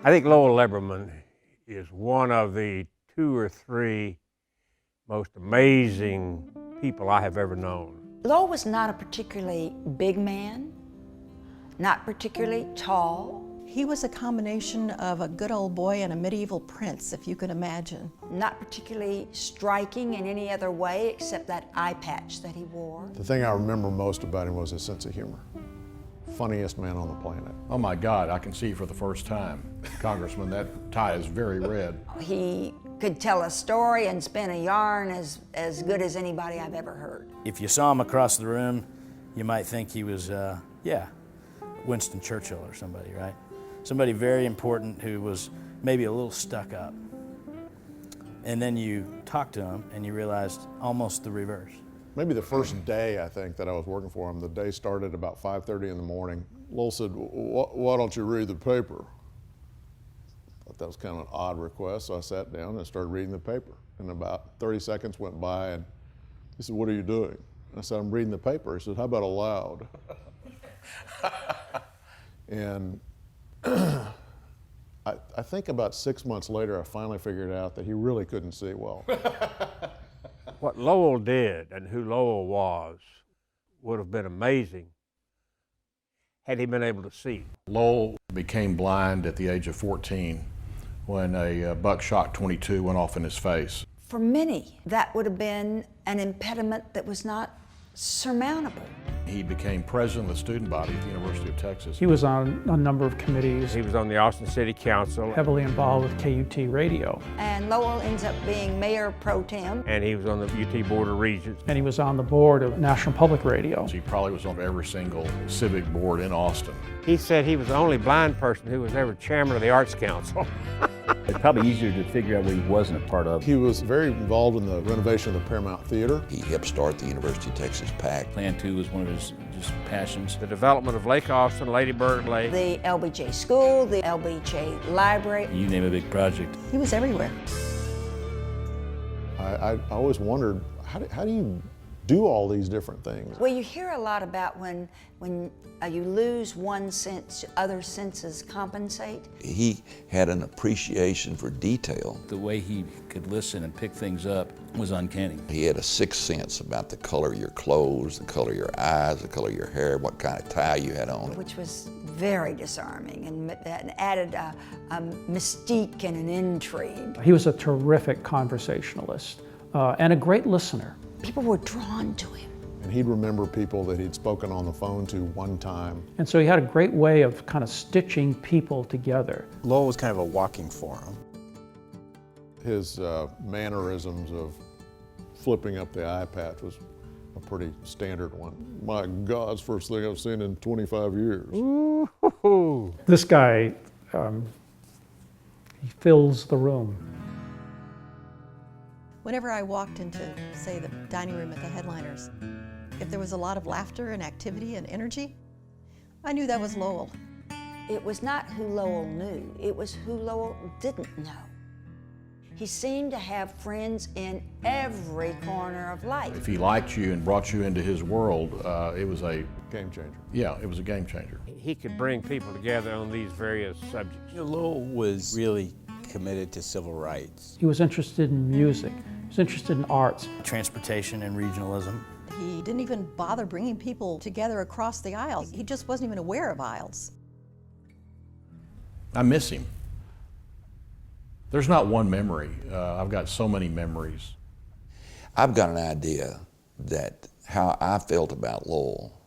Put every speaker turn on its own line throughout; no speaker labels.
I think Lowell Lebermann is one of the 2 or 3 most amazing people I have ever known.
Lowell was not a particularly big man, not particularly tall.
He was a combination of a good old boy and a medieval prince, if you can imagine.
Not particularly striking in any other way except that eye patch that he wore.
The thing I remember most about him was his sense of humor. Funniest man on the planet.
Oh my God, I can see for the first time. Congressman, that tie is very red.
He could tell a story and spin a yarn as good as anybody I've ever heard.
If you saw him across the room, you might think he was, Winston Churchill or somebody, right? Somebody very important who was maybe a little stuck up. And then you talked to him and you realized almost the reverse.
Maybe the first day, I think, that I was working for him, the day started about 5:30 in the morning. Lowell said, why don't you read the paper? I thought that was kind of an odd request, so I sat down and started reading the paper. And about 30 seconds went by and he said, what are you doing? I said, I'm reading the paper. He said, how about aloud? And I think about 6 months later, I finally figured out that he really couldn't see well.
What Lowell did and who Lowell was would have been amazing had he been able to see.
Lowell became blind at the age of 14 when a buckshot 22 went off in his face.
For many, that would have been an impediment that was not surmountable.
He became president of the student body at the University of Texas.
He was on a number of committees.
He was on the Austin City Council.
Heavily involved with KUT radio.
And Lowell ends up being mayor pro tem.
And he was on the UT Board of Regents.
And he was on the board of National Public Radio.
He probably was on every single civic board in Austin.
He said he was the only blind person who was ever chairman of the Arts Council.
It's probably easier to figure out what he wasn't a part of.
He was very involved in the renovation of the Paramount Theater.
He helped start the University of Texas PAC.
Plan 2 was one of his just passions.
The development of Lake Austin, Lady Bird Lake.
The LBJ School, the LBJ Library.
You name a big project.
He was everywhere.
I always wondered, how do you do all these different things?
Well, you hear a lot about when you lose one sense, other senses compensate.
He had an appreciation for detail.
The way he could listen and pick things up was uncanny.
He had a sixth sense about the color of your clothes, the color of your eyes, the color of your hair, what kind of tie you had on.
Which was very disarming and added a mystique and an intrigue.
He was a terrific conversationalist and a great listener.
People were drawn to him.
And he'd remember people that he'd spoken on the phone to one time.
And so he had a great way of kind of stitching people together.
Lowell was kind of a walking forum.
His mannerisms of flipping up the eye patch was a pretty standard one. My God, it's the first thing I've seen in 25 years.
Ooh.
This guy, he fills the room.
Whenever I walked into, say, the dining room at the Headliners, if there was a lot of laughter and activity and energy, I knew that was Lowell.
It was not who Lowell knew, it was who Lowell didn't know. He seemed to have friends in every corner of life.
If he liked you and brought you into his world, it was a
game changer.
Yeah, it was a game changer.
He could bring people together on these various subjects.
Lowell was really committed to civil rights.
He was interested in music. He was interested in arts.
Transportation and regionalism.
He didn't even bother bringing people together across the aisles. He just wasn't even aware of aisles.
I miss him. There's not one memory. I've got so many memories.
I've got an idea that how I felt about Lowell,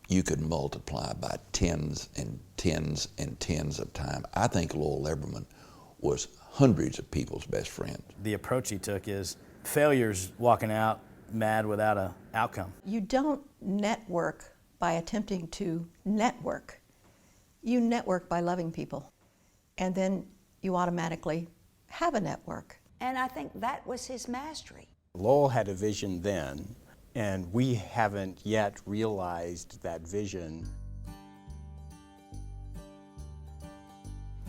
you could multiply by tens and tens and tens of times. I think Lowell Lebermann was hundreds of people's best friend.
The approach he took is failures walking out mad without an outcome.
You don't network by attempting to network. You network by loving people. And then you automatically have a network.
And I think that was his mastery.
Lowell had a vision then, and we haven't yet realized that vision.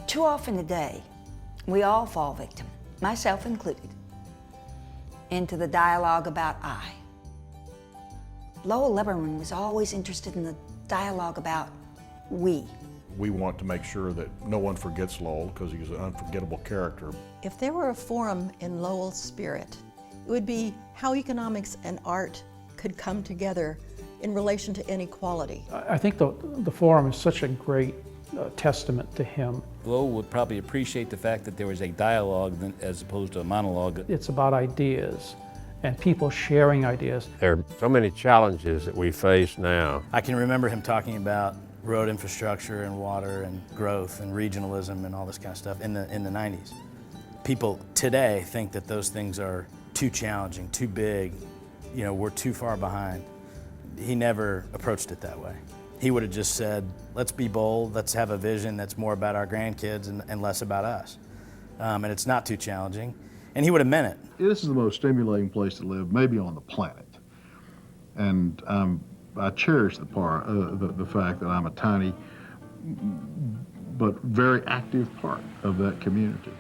Too often today, we all fall victim, myself included, into the dialogue about I. Lowell Lebermann was always interested in the dialogue about we.
We want to make sure that no one forgets Lowell because he's an unforgettable character.
If there were a forum in Lowell's spirit, it would be how economics and art could come together in relation to inequality.
I think the forum is such a great testament to him.
Lowell would probably appreciate the fact that there was a dialogue as opposed to a monologue.
It's about ideas and people sharing ideas.
There are so many challenges that we face now.
I can remember him talking about road infrastructure and water and growth and regionalism and all this kind of stuff in the 90s. People today think that those things are too challenging, too big, you know, we're too far behind. He never approached it that way. He would have just said, let's be bold, let's have a vision that's more about our grandkids and less about us. And it's not too challenging. And he would have meant it.
This is the most stimulating place to live, maybe on the planet. And I cherish the fact that I'm a tiny but very active part of that community.